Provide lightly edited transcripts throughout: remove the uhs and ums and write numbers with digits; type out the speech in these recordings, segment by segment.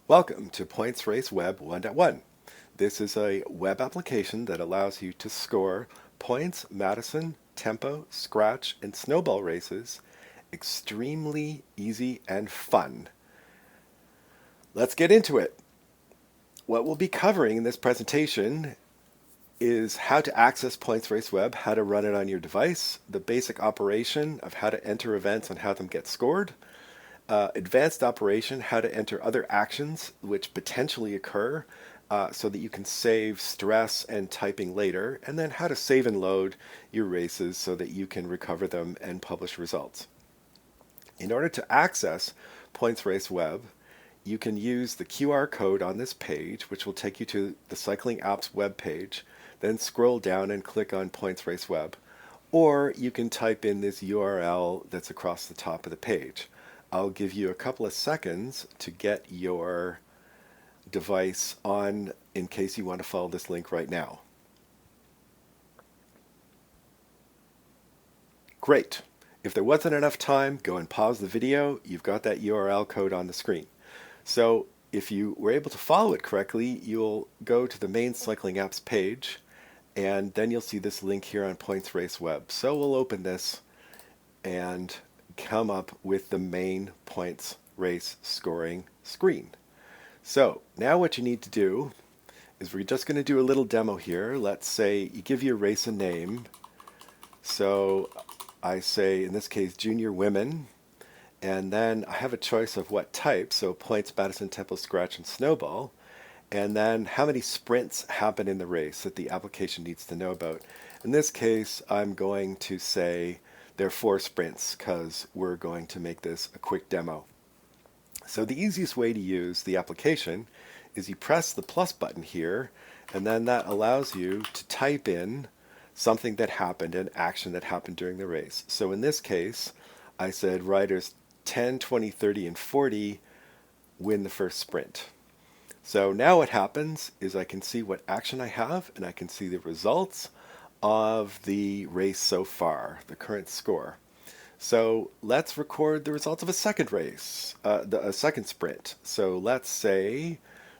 Welcome to Points Race Web 1.1. This is a web application that allows you to score points, Madison, tempo, scratch, and snowball races extremely easy and fun. Let's get into it. What we'll be covering in this presentation is how to access Points Race Web, how to run it on your device, the basic operation of how to enter events and how them get scored, advanced operation, how to enter other actions which potentially occur so that you can save stress and typing later, and then how to save and load your races so that you can recover them and publish results. In order to access Points Race Web, you can use the QR code on this page, which will take you to the Cycling Apps web page, then scroll down and click on Points Race Web. Or you can type in this URL that's across the top of the page. I'll give you a couple of seconds to get your device on in case you want to follow this link right now. Great. If there wasn't enough time, go and pause the video. You've got that URL code on the screen. So if you were able to follow it correctly, you'll go to the main Cycling Apps page, and then you'll see this link here on Points Race Web. So we'll open this and come up with the main points race scoring screen. So now what you need to do is we're just going to do a little demo here. Let's say you give your race a name. So I say, in this case, junior women. And then I have a choice of what type, so points, Madison, tempo, scratch, and snowball. And then how many sprints happen in the race that the application needs to know about. In this case, I'm going to say there are 4 sprints because we're going to make this a quick demo. So the easiest way to use the application is you press the plus button here, and then that allows you to type in something that happened, an action that happened during the race. So in this case, I said riders 10, 20, 30, and 40 win the first sprint. So now what happens is I can see what action I have, and I can see the results of the race so far, the current score. So let's record the results of a second race, a second sprint. So let's say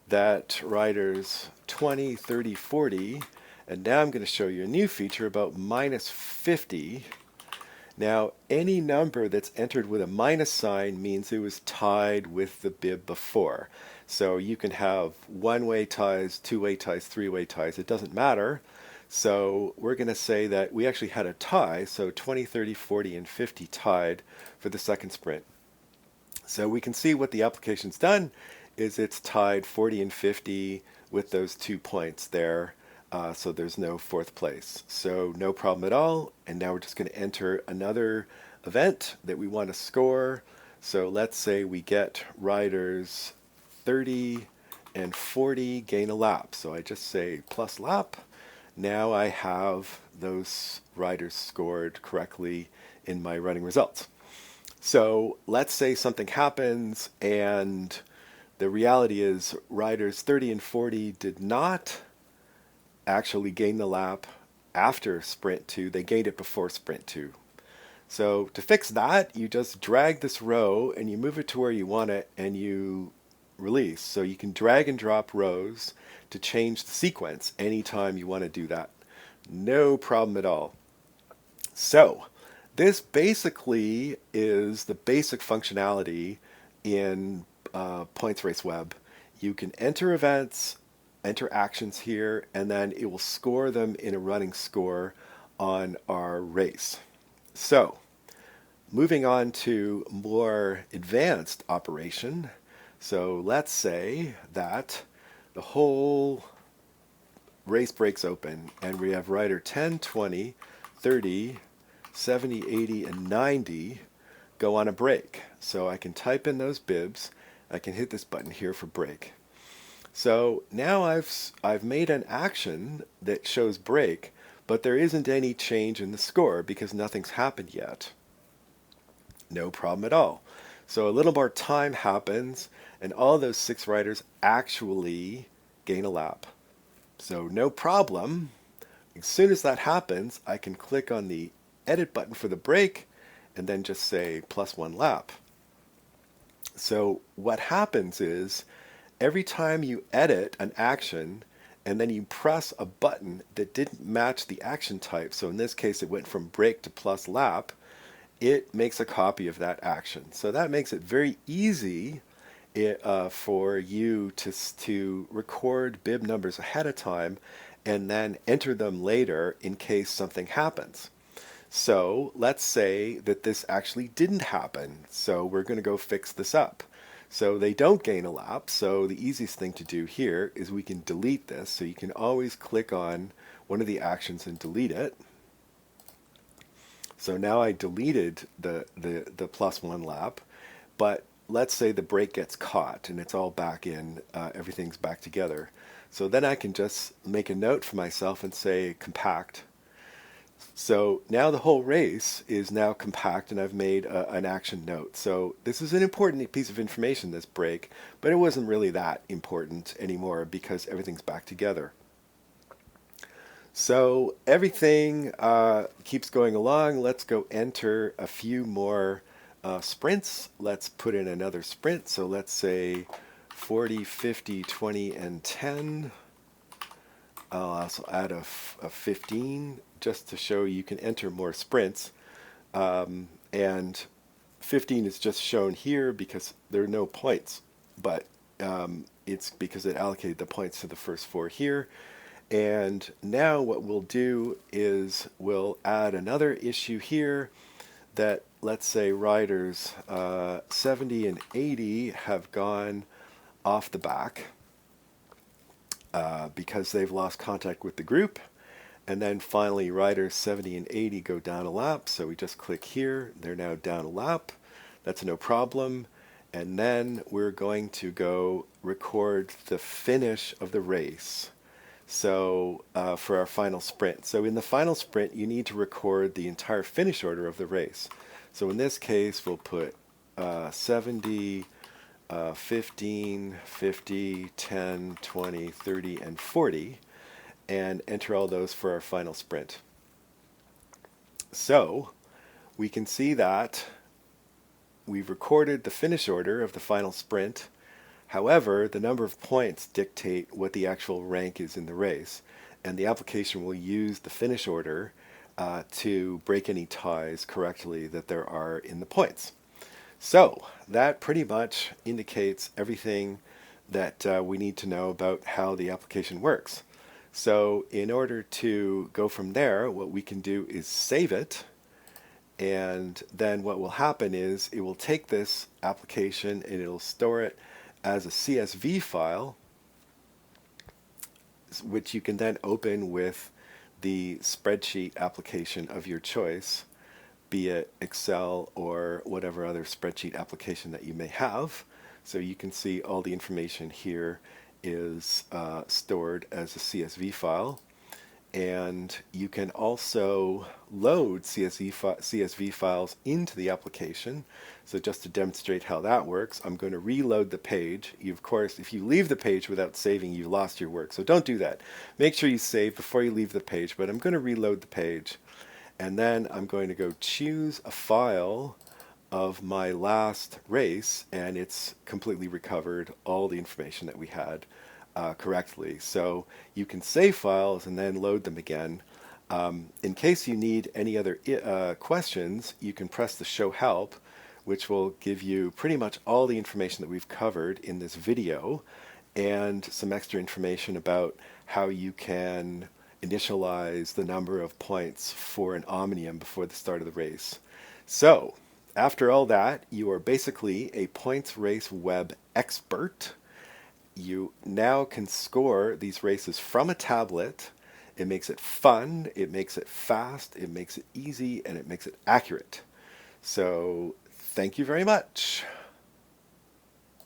that riders 20, 30, 40, and now I'm going to show you a new feature about minus 50. Now, any number that's entered with a minus sign means it was tied with the bib before. So you can have one-way ties, two-way ties, three-way ties. It doesn't matter. So we're going to say that we actually had a tie, so 20, 30, 40, and 50 tied for the second sprint. So we can see what the application's done is it's tied 40 and 50 with those 2 points there. So there's no fourth place. So no problem at all. And now we're just going to enter another event that we want to score. So let's say we get riders 30 and 40 gain a lap. So I just say plus lap. Now I have those riders scored correctly in my running results. So let's say something happens and the reality is riders 30 and 40 did not actually gain the lap after sprint 2. They gained it before sprint 2. So to fix that, you just drag this row and you move it to where you want it and you release. So you can drag and drop rows to change the sequence anytime you want to do that. No problem at all. So this basically is the basic functionality in Points Race Web. You can enter events, enter actions here, and then it will score them in a running score on our race. So moving on to more advanced operation. So let's say that the whole race breaks open and we have rider 10, 20, 30, 70, 80, and 90 go on a break. So I can type in those bibs. I can hit this button here for break. So now I've made an action that shows break, but there isn't any change in the score because nothing's happened yet. No problem at all. So a little more time happens, and all those 6 riders actually gain a lap. So no problem. As soon as that happens, I can click on the edit button for the break, and then just say +1 lap. So what happens is every time you edit an action and then you press a button that didn't match the action type, so in this case it went from break to plus lap, it makes a copy of that action. So that makes it very easy for you to record bib numbers ahead of time and then enter them later in case something happens. So let's say that this actually didn't happen. So we're going to go fix this up. So they don't gain a lap. So the easiest thing to do here is we can delete this. So you can always click on one of the actions and delete it. So now I deleted the +1 lap, but let's say the break gets caught and it's all back in, everything's back together. So then I can just make a note for myself and say compact. So now the whole race is now compact and I've made an action note. So this is an important piece of information, this break, but it wasn't really that important anymore because everything's back together. So everything keeps going along. Let's go enter a few more sprints. Let's put in another sprint. So let's say 40, 50, 20, and 10. I'll also add a 15 just to show you can enter more sprints. And 15 is just shown here because there are no points, but it's because it allocated the points to the first 4 here. And now what we'll do is we'll add another issue here that, let's say, riders 70 and 80 have gone off the back because they've lost contact with the group. And then finally riders 70 and 80 go down a lap. So we just click here. They're now down a lap. That's no problem. And then we're going to go record the finish of the race. So for our final sprint. So in the final sprint, you need to record the entire finish order of the race. So in this case, we'll put 70, 15, 50, 10, 20, 30, and 40, and enter all those for our final sprint. So we can see that we've recorded the finish order of the final sprint. However, the number of points dictate what the actual rank is in the race, and the application will use the finish order to break any ties correctly that there are in the points. So that pretty much indicates everything that we need to know about how the application works. So in order to go from there, what we can do is save it, and then what will happen is it will take this application and it'll store it as a CSV file, which you can then open with the spreadsheet application of your choice, be it Excel or whatever other spreadsheet application that you may have. So you can see all the information here is stored as a CSV file. And you can also load CSV files into the application. So just to demonstrate how that works, I'm going to reload the page. Of course, if you leave the page without saving, you've lost your work. So don't do that. Make sure you save before you leave the page. But I'm going to reload the page. And then I'm going to go choose a file of my last race. And it's completely recovered all the information that we had correctly. So you can save files and then load them again. In case you need any other questions, you can press the show help, which will give you pretty much all the information that we've covered in this video and some extra information about how you can initialize the number of points for an omnium before the start of the race. So after all that, you are basically a points race web expert. You now can score these races from a tablet. It makes it fun, it makes it fast, it makes it easy, and it makes it accurate. So thank you very much.